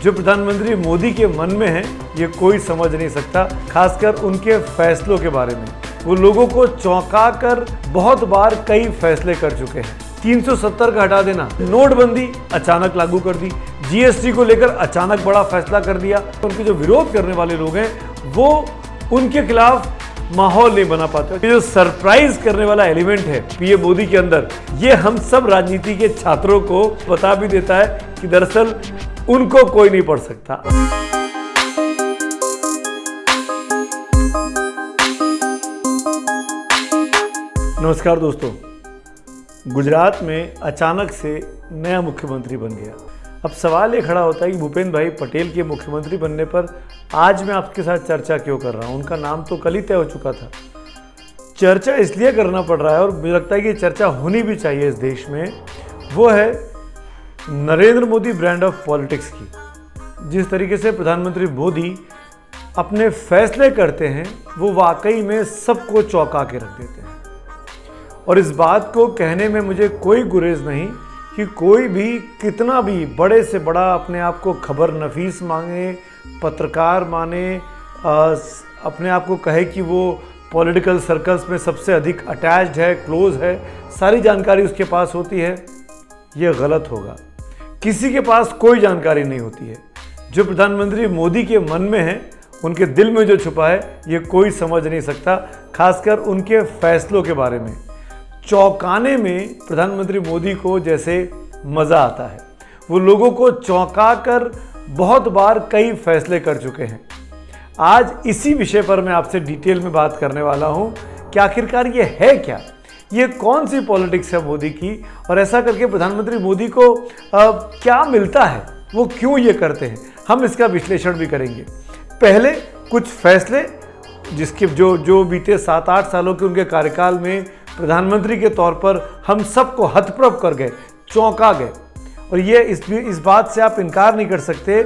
जो प्रधानमंत्री मोदी के मन में है ये कोई समझ नहीं सकता, खासकर उनके फैसलों के बारे में। वो लोगों को चौंका कर बहुत बार कई फैसले कर चुके हैं। 370 का हटा देना, नोटबंदी अचानक लागू कर दी, जीएसटी को लेकर अचानक बड़ा फैसला कर दिया। उनके जो विरोध करने वाले लोग हैं वो उनके खिलाफ माहौल नहीं बना पाते। ये जो सरप्राइज करने वाला एलिमेंट है पीएम मोदी के अंदर, ये हम सब राजनीति के छात्रों को बता भी देता है कि दरअसल उनको कोई नहीं पढ़ सकता। नमस्कार दोस्तों, गुजरात में अचानक से नया मुख्यमंत्री बन गया। अब सवाल ये खड़ा होता है कि भूपेंद्र भाई पटेल के मुख्यमंत्री बनने पर आज मैं आपके साथ चर्चा क्यों कर रहा हूँ। उनका नाम तो कल ही तय हो चुका था। चर्चा इसलिए करना पड़ रहा है और मुझे लगता है कि चर्चा होनी भी चाहिए इस देश में, वो है Narendra Modi brand of politics की। जिस तरीके से प्रधानमंत्री मोदी अपने फैसले करते हैं वो वाकई में सबको चौंका के रख देते हैं। और इस बात को कहने में मुझे कोई गुरेज नहीं कि कोई भी कितना भी बड़े से बड़ा अपने आप को खबर नफीस मांगे, पत्रकार माने, अपने आप को कहे कि वो पॉलिटिकल सर्कल्स में सबसे अधिक अटैच्ड है, क्लोज है, सारी जानकारी उसके पास होती है, ये गलत होगा। किसी के पास कोई जानकारी नहीं होती है। जो प्रधानमंत्री मोदी के मन में है, उनके दिल में जो छुपा है, ये कोई समझ नहीं सकता, खासकर उनके फैसलों के बारे में। चौंकाने में प्रधानमंत्री मोदी को जैसे मज़ा आता है। वो लोगों को चौंका कर बहुत बार कई फैसले कर चुके हैं। आज इसी विषय पर मैं आपसे डिटेल में बात करने वाला हूँ कि आखिरकार ये है क्या, ये कौन सी पॉलिटिक्स है मोदी की, और ऐसा करके प्रधानमंत्री मोदी को क्या मिलता है, वो क्यों ये करते हैं, हम इसका विश्लेषण भी करेंगे। पहले कुछ फैसले जिसके जो बीते 7-8 सालों के उनके कार्यकाल में प्रधानमंत्री के तौर पर हम सबको हतप्रभ कर गए, चौंका गए। और ये इस बात से आप इनकार नहीं कर सकते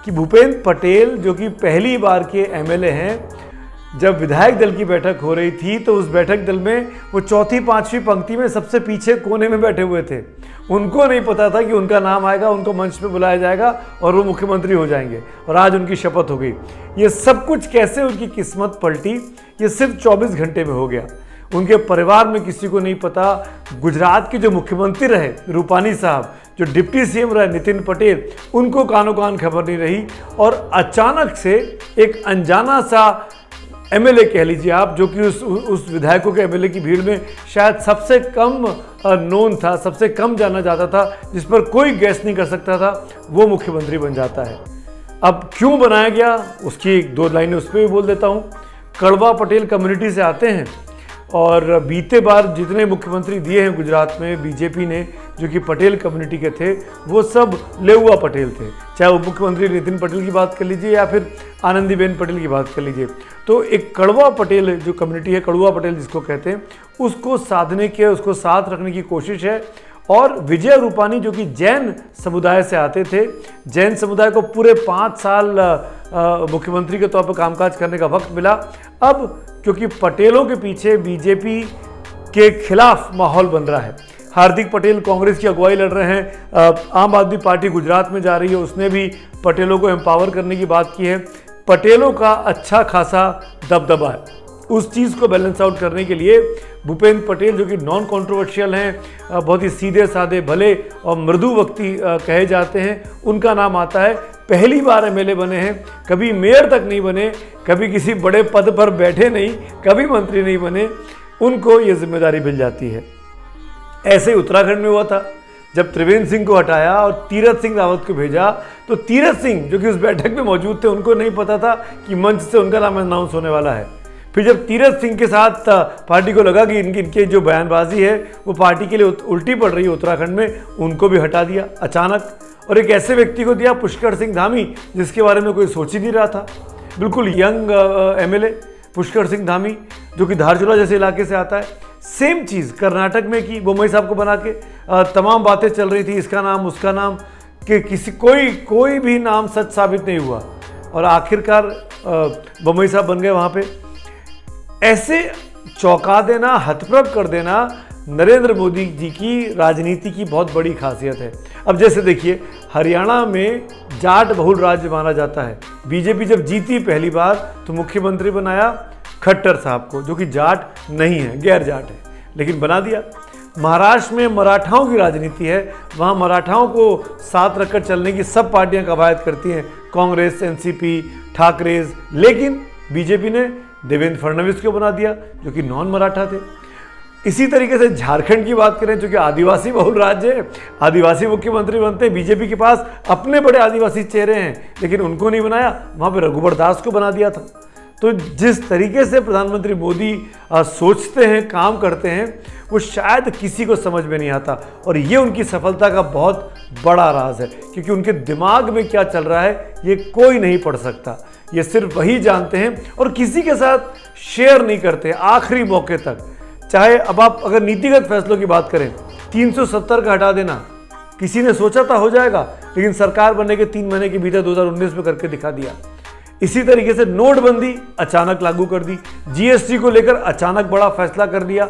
कि भूपेंद्र पटेल जो कि पहली बार के एमएलए हैं, जब विधायक दल की बैठक हो रही थी तो उस बैठक दल में वो चौथी 5वीं पंक्ति में सबसे पीछे कोने में बैठे हुए थे। उनको नहीं पता था कि उनका नाम आएगा, उनको मंच पे बुलाया जाएगा और वो मुख्यमंत्री हो जाएंगे, और आज उनकी शपथ हो गई। ये सब कुछ कैसे उनकी किस्मत पलटी, ये सिर्फ 24 घंटे में हो गया। उनके परिवार में किसी को नहीं पता। गुजरात के जो मुख्यमंत्री रहे रूपानी साहब, जो डिप्टी सीएम रहे नितिन पटेल, उनको कानों कान खबर नहीं रही। और अचानक से एक अनजाना सा एमएलए कह लीजिए आप, जो कि उस विधायकों के एमएलए की भीड़ में शायद सबसे कम नोन था, सबसे कम जाना जाता था, जिस पर कोई गैस नहीं कर सकता था, वो मुख्यमंत्री बन जाता है। अब क्यों बनाया गया उसकी 1-2 लाइनें उस पर भी बोल देता हूँ। कड़वा पटेल कम्युनिटी से आते हैं और बीते बार जितने मुख्यमंत्री दिए हैं गुजरात में बीजेपी ने, जो कि पटेल कम्युनिटी के थे, वो सब लेउआ पटेल थे। चाहे उप मुख्यमंत्री नितिन पटेल की बात कर लीजिए या फिर आनंदीबेन पटेल की बात कर लीजिए। तो एक कड़वा पटेल जो कम्युनिटी है, कड़वा पटेल जिसको कहते हैं, उसको साधने के, उसको साथ रखने की कोशिश है। और विजय रूपानी जो कि जैन समुदाय से आते थे, जैन समुदाय को पूरे 5 साल मुख्यमंत्री के तौर पर कामकाज करने का वक्त मिला। अब क्योंकि पटेलों के पीछे बीजेपी के खिलाफ माहौल बन रहा है, हार्दिक पटेल कांग्रेस की अगुवाई लड़ रहे हैं, आम आदमी पार्टी गुजरात में जा रही है, उसने भी पटेलों को एम्पावर करने की बात की है। पटेलों का अच्छा खासा दबदबा है। उस चीज़ को बैलेंस आउट करने के लिए भूपेंद्र पटेल जो कि नॉन कंट्रोवर्शियल हैं, बहुत ही सीधे साधे भले और मृदु वक्ती कहे जाते हैं, उनका नाम आता है। पहली बार एमएलए बने हैं, कभी मेयर तक नहीं बने, कभी किसी बड़े पद पर बैठे नहीं, कभी मंत्री नहीं बने, उनको ये जिम्मेदारी मिल जाती है। ऐसे ही उत्तराखंड में हुआ था, जब त्रिवेंद्र सिंह को हटाया और तीरथ सिंह रावत को भेजा, तो तीरथ सिंह जो कि उस बैठक में मौजूद थे, उनको नहीं पता था कि मंच से उनका नाम अनाउंस होने वाला है। फिर जब तीरथ सिंह के साथ पार्टी को लगा कि इनके जो बयानबाजी है वो पार्टी के लिए उल्टी पड़ रही है उत्तराखंड में, उनको भी हटा दिया अचानक। और एक ऐसे व्यक्ति को दिया, पुष्कर सिंह धामी, जिसके बारे में कोई सोच ही नहीं रहा था। बिल्कुल यंग एमएलए पुष्कर सिंह धामी, जो कि धारचूला जैसे इलाके से आता है। सेम चीज़ कर्नाटक में की, बोम्मई साहब को बना के तमाम बातें चल रही थी, इसका नाम उसका नाम, कि किसी कोई भी नाम सच साबित नहीं हुआ, और आखिरकार बोम्मई साहब बन गए वहाँ पे। ऐसे चौंका देना, हतप्रभ कर देना नरेंद्र मोदी जी की राजनीति की बहुत बड़ी खासियत है। अब जैसे देखिए, हरियाणा में जाट बहुल राज्य माना जाता है। बीजेपी जब जीती पहली बार तो मुख्यमंत्री बनाया खट्टर साहब को, जो कि जाट नहीं है, गैर जाट है, लेकिन बना दिया। महाराष्ट्र में मराठाओं की राजनीति है, वहाँ मराठाओं को साथ रखकर चलने की सब पार्टियां कवायद करती हैं, कांग्रेस, एनसीपी, ठाकरेज, लेकिन बीजेपी ने देवेंद्र फडणवीस को बना दिया जो कि नॉन मराठा थे। इसी तरीके से झारखंड की बात करें जो कि आदिवासी बहुल राज्य है, आदिवासी मुख्यमंत्री बनते हैं। बीजेपी के पास अपने बड़े आदिवासी चेहरे हैं, लेकिन उनको नहीं बनाया, वहाँ पे रघुबर दास को बना दिया था। तो जिस तरीके से प्रधानमंत्री मोदी सोचते हैं, काम करते हैं, वो शायद किसी को समझ में नहीं आता, और ये उनकी सफलता का बहुत बड़ा राज है, क्योंकि उनके दिमाग में क्या चल रहा है ये कोई नहीं पढ़ सकता। ये सिर्फ वही जानते हैं और किसी के साथ शेयर नहीं करते आखिरी मौके तक। चाहे अब आप अगर नीतिगत फैसलों की बात करें, 370 का हटा देना किसी ने सोचा था हो जाएगा, लेकिन सरकार बनने के 3 महीने के भीतर 2019 में करके दिखा दिया। इसी तरीके से नोटबंदी अचानक लागू कर दी, जीएसटी को लेकर अचानक बड़ा फैसला कर दिया।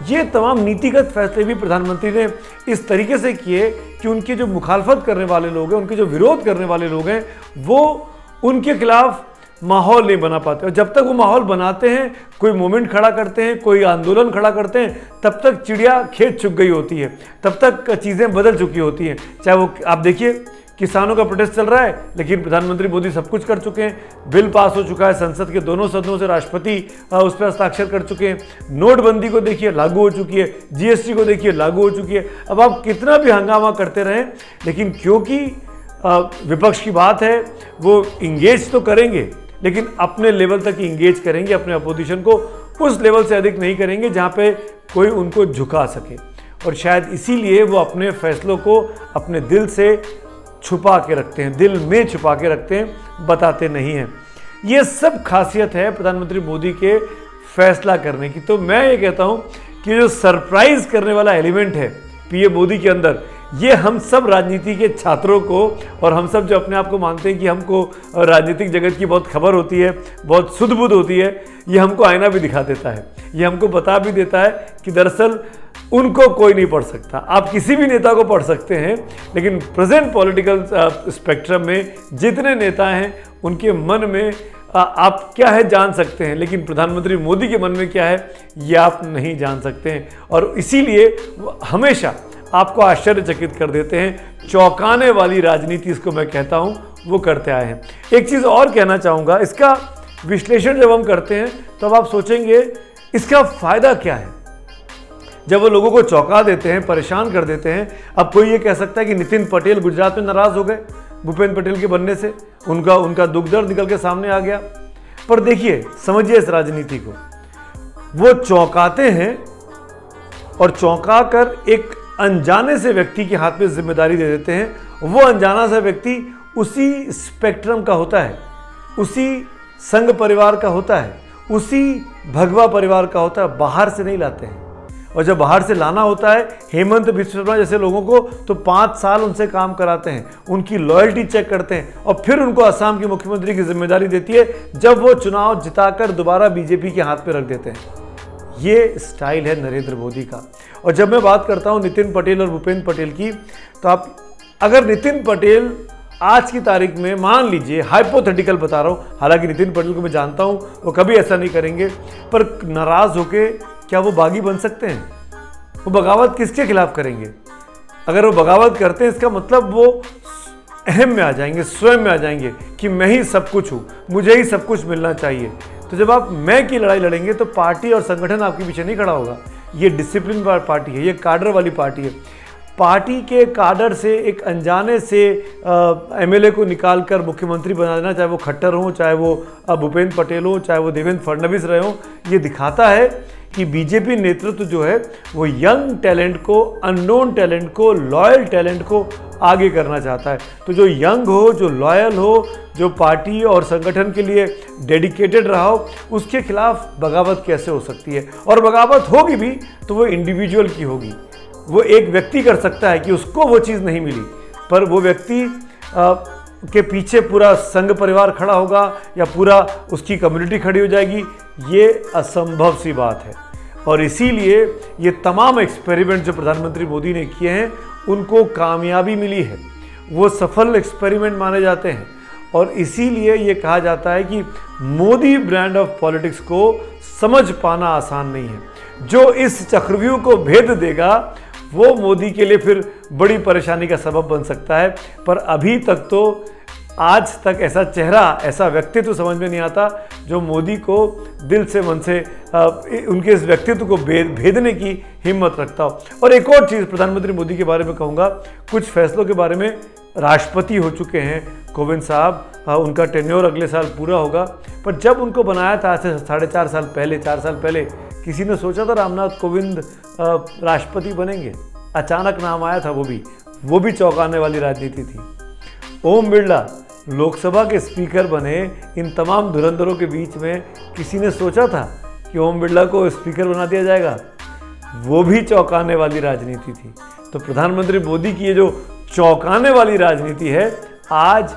ये तमाम नीतिगत फैसले भी प्रधानमंत्री ने इस तरीके से किए कि उनके जो मुखालफत करने वाले लोग हैं, उनके जो विरोध करने वाले लोग हैं, वो उनके खिलाफ माहौल नहीं बना पाते। और जब तक वो माहौल बनाते हैं, कोई मूवमेंट खड़ा करते हैं, कोई आंदोलन खड़ा करते हैं, तब तक चिड़िया खेत चुग गई होती है, तब तक चीज़ें बदल चुकी होती हैं। चाहे वो आप देखिए किसानों का प्रोटेस्ट चल रहा है, लेकिन प्रधानमंत्री मोदी सब कुछ कर चुके हैं, बिल पास हो चुका है, संसद के दोनों सदनों से राष्ट्रपति उस पर हस्ताक्षर कर चुके हैं, नोटबंदी को देखिए लागू हो चुकी है, जीएसटी को देखिए लागू हो चुकी है। अब आप कितना भी हंगामा करते रहें, लेकिन क्योंकि विपक्ष की बात है, वो इंगेज तो करेंगे, लेकिन अपने लेवल तक इंगेज करेंगे, अपने अपोजिशन को उस लेवल से अधिक नहीं करेंगे जहाँ पे कोई उनको झुका सके। और शायद इसीलिए वो अपने फैसलों को अपने दिल से छुपा के रखते हैं, दिल में छुपा के रखते हैं, बताते नहीं हैं। ये सब खासियत है प्रधानमंत्री मोदी के फैसला करने की। तो मैं ये कहता हूँ कि जो सरप्राइज करने वाला एलिमेंट है पीएम मोदी के अंदर, ये हम सब राजनीति के छात्रों को, और हम सब जो अपने आप को मानते हैं कि हमको राजनीतिक जगत की बहुत खबर होती है, बहुत सुध बुध होती है, ये हमको आईना भी दिखा देता है। ये हमको बता भी देता है कि दरअसल उनको कोई नहीं पढ़ सकता। आप किसी भी नेता को पढ़ सकते हैं, लेकिन प्रेजेंट पॉलिटिकल स्पेक्ट्रम में जितने नेता हैं उनके मन में आप क्या है जान सकते हैं, लेकिन प्रधानमंत्री मोदी के मन में क्या है ये आप नहीं जान सकते हैं। और इसीलिए हमेशा आपको आश्चर्यचकित कर देते हैं, चौंकाने वाली राजनीति इसको मैं कहता हूं, वो करते आए हैं। एक चीज़ और कहना चाहूँगा, इसका विश्लेषण जब हम करते हैं तो अब आप सोचेंगे इसका फ़ायदा क्या है। जब वो लोगों को चौंका देते हैं, परेशान कर देते हैं, अब कोई ये कह सकता है कि नितिन पटेल गुजरात में नाराज़ हो गए भूपेंद्र पटेल के बनने से, उनका दुख दर्द निकल के सामने आ गया। पर देखिए, समझिए इस राजनीति को, वो चौंकाते हैं और चौंका कर एक अनजाने से व्यक्ति के हाथ में जिम्मेदारी दे देते हैं। वो अनजाना सा व्यक्ति उसी स्पेक्ट्रम का होता है, उसी संघ परिवार का होता है, उसी भगवा परिवार का होता है, बाहर से नहीं लाते हैं। और जब बाहर से लाना होता है हेमंत बिस्वा शर्मा जैसे लोगों को, तो 5 साल उनसे काम कराते हैं, उनकी लॉयल्टी चेक करते हैं, और फिर उनको असम के मुख्यमंत्री की जिम्मेदारी देती है जब वो चुनाव जिताकर दोबारा बीजेपी के हाथ पे रख देते हैं। ये स्टाइल है नरेंद्र मोदी का। और जब मैं बात करता हूँ नितिन पटेल और भूपेंद्र पटेल की, तो आप अगर नितिन पटेल आज की तारीख में, मान लीजिए हाइपोथेटिकल बता रहा हूँ, हालांकि नितिन पटेल को मैं जानता हूँ वो कभी ऐसा नहीं करेंगे, पर नाराज़ होके क्या वो बागी बन सकते हैं? वो बगावत किसके खिलाफ करेंगे? अगर वो बगावत करते हैं, इसका मतलब वो अहम में आ जाएंगे, स्वयं में आ जाएंगे कि मैं ही सब कुछ हूँ, मुझे ही सब कुछ मिलना चाहिए। तो जब आप मैं की लड़ाई लड़ेंगे तो पार्टी और संगठन आपके पीछे नहीं खड़ा होगा। ये डिसिप्लिन वाली पार्टी है, ये काडर वाली पार्टी है। पार्टी के काडर से एक अनजाने से एमएलए को निकालकर मुख्यमंत्री बना देना, चाहे वो खट्टर हो, चाहे वो भूपेंद्र पटेल हो, चाहे वो देवेंद्र फडणवीस रहे हो, ये दिखाता है कि बीजेपी नेतृत्व जो है वो यंग टैलेंट को, अननोन टैलेंट को, लॉयल टैलेंट को आगे करना चाहता है। तो जो यंग हो, जो लॉयल हो, जो पार्टी और संगठन के लिए डेडिकेटेड रहा हो, उसके खिलाफ बगावत कैसे हो सकती है? और बगावत होगी भी तो वो इंडिविजुअल की होगी। वो एक व्यक्ति कर सकता है कि उसको वो चीज़ नहीं मिली, पर वो व्यक्ति के पीछे पूरा संघ परिवार खड़ा होगा या पूरा उसकी कम्युनिटी खड़ी हो जाएगी, ये असंभव सी बात है। और इसीलिए ये तमाम एक्सपेरिमेंट जो प्रधानमंत्री मोदी ने किए हैं उनको कामयाबी मिली है। वो सफल एक्सपेरिमेंट माने जाते हैं। और इसीलिए ये कहा जाता है कि मोदी ब्रांड ऑफ पॉलिटिक्स को समझ पाना आसान नहीं है। जो इस चक्रव्यूह को भेद देगा वो मोदी के लिए फिर बड़ी परेशानी का सबब बन सकता है। पर अभी तक तो आज तक ऐसा चेहरा, ऐसा व्यक्तित्व समझ में नहीं आता जो मोदी को दिल से, मन से उनके इस व्यक्तित्व को भेदने की हिम्मत रखता हो। और एक और चीज़ प्रधानमंत्री मोदी के बारे में कहूँगा, कुछ फैसलों के बारे में राष्ट्रपति हो चुके हैं कोविंद साहब, उनका टेन्योर अगले साल पूरा होगा। पर जब उनको बनाया था आज से 4.5 साल पहले, 4 साल पहले, किसी ने सोचा था रामनाथ कोविंद राष्ट्रपति बनेंगे? अचानक नाम आया था, वो भी चौंकाने वाली राजनीति थी। ओम बिरला लोकसभा के स्पीकर बने। इन तमाम धुरंधरों के बीच में किसी ने सोचा था कि ओम बिरला को स्पीकर बना दिया जाएगा? वो भी चौंकाने वाली राजनीति थी। तो प्रधानमंत्री मोदी की ये जो चौंकाने वाली राजनीति है, आज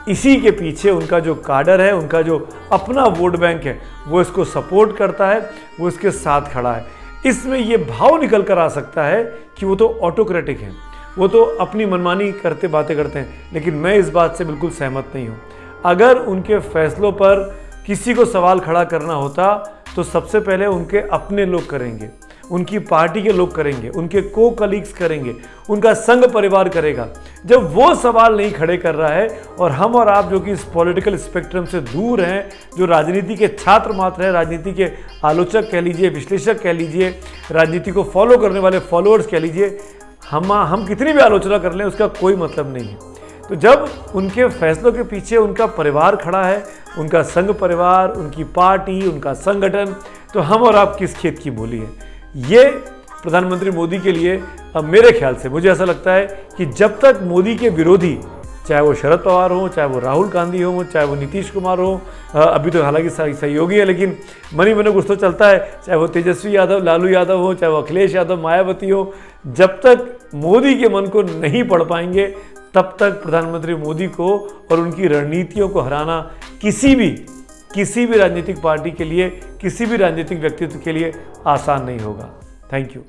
इसी के पीछे उनका जो काडर है, उनका जो अपना वोट बैंक है, वो इसको सपोर्ट करता है, वो इसके साथ खड़ा है। इसमें ये भाव निकल कर आ सकता है कि वो तो ऑटोक्रेटिक हैं, वो तो अपनी मनमानी करते बातें करते हैं, लेकिन मैं इस बात से बिल्कुल सहमत नहीं हूँ। अगर उनके फैसलों पर किसी को सवाल खड़ा करना होता तो सबसे पहले उनके अपने लोग करेंगे, उनकी पार्टी के लोग करेंगे, उनके को कलीग्स करेंगे, उनका संघ परिवार करेगा। जब वो सवाल नहीं खड़े कर रहा है और हम और आप जो कि इस पॉलिटिकल स्पेक्ट्रम से दूर हैं, जो राजनीति के छात्र मात्र हैं, राजनीति के आलोचक कह लीजिए, विश्लेषक कह लीजिए, राजनीति को फॉलो करने वाले फॉलोअर्स कह लीजिए, हम कितनी भी आलोचना कर लें उसका कोई मतलब नहीं है। तो जब उनके फैसलों के पीछे उनका परिवार खड़ा है, उनका संघ परिवार, उनकी पार्टी, उनका संगठन, तो हम और आप किस खेत की बोली है? ये प्रधानमंत्री मोदी के लिए अब मेरे ख्याल से मुझे ऐसा लगता है कि जब तक मोदी के विरोधी, चाहे वो शरद पवार हो, चाहे वो राहुल गांधी हो, चाहे वो नीतीश कुमार हो, अभी तो हालांकि सहयोगी है लेकिन मनी मन कुछ तो चलता है, चाहे वो तेजस्वी यादव, लालू यादव हो, चाहे वो अखिलेश यादव, मायावती हो, जब तक मोदी के मन को नहीं पढ़ पाएंगे तब तक प्रधानमंत्री मोदी को और उनकी रणनीतियों को हराना किसी भी राजनीतिक पार्टी के लिए, किसी भी राजनीतिक व्यक्तित्व के लिए आसान नहीं होगा। Thank you.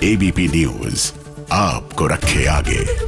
एबीपी न्यूज आपको रखे आगे।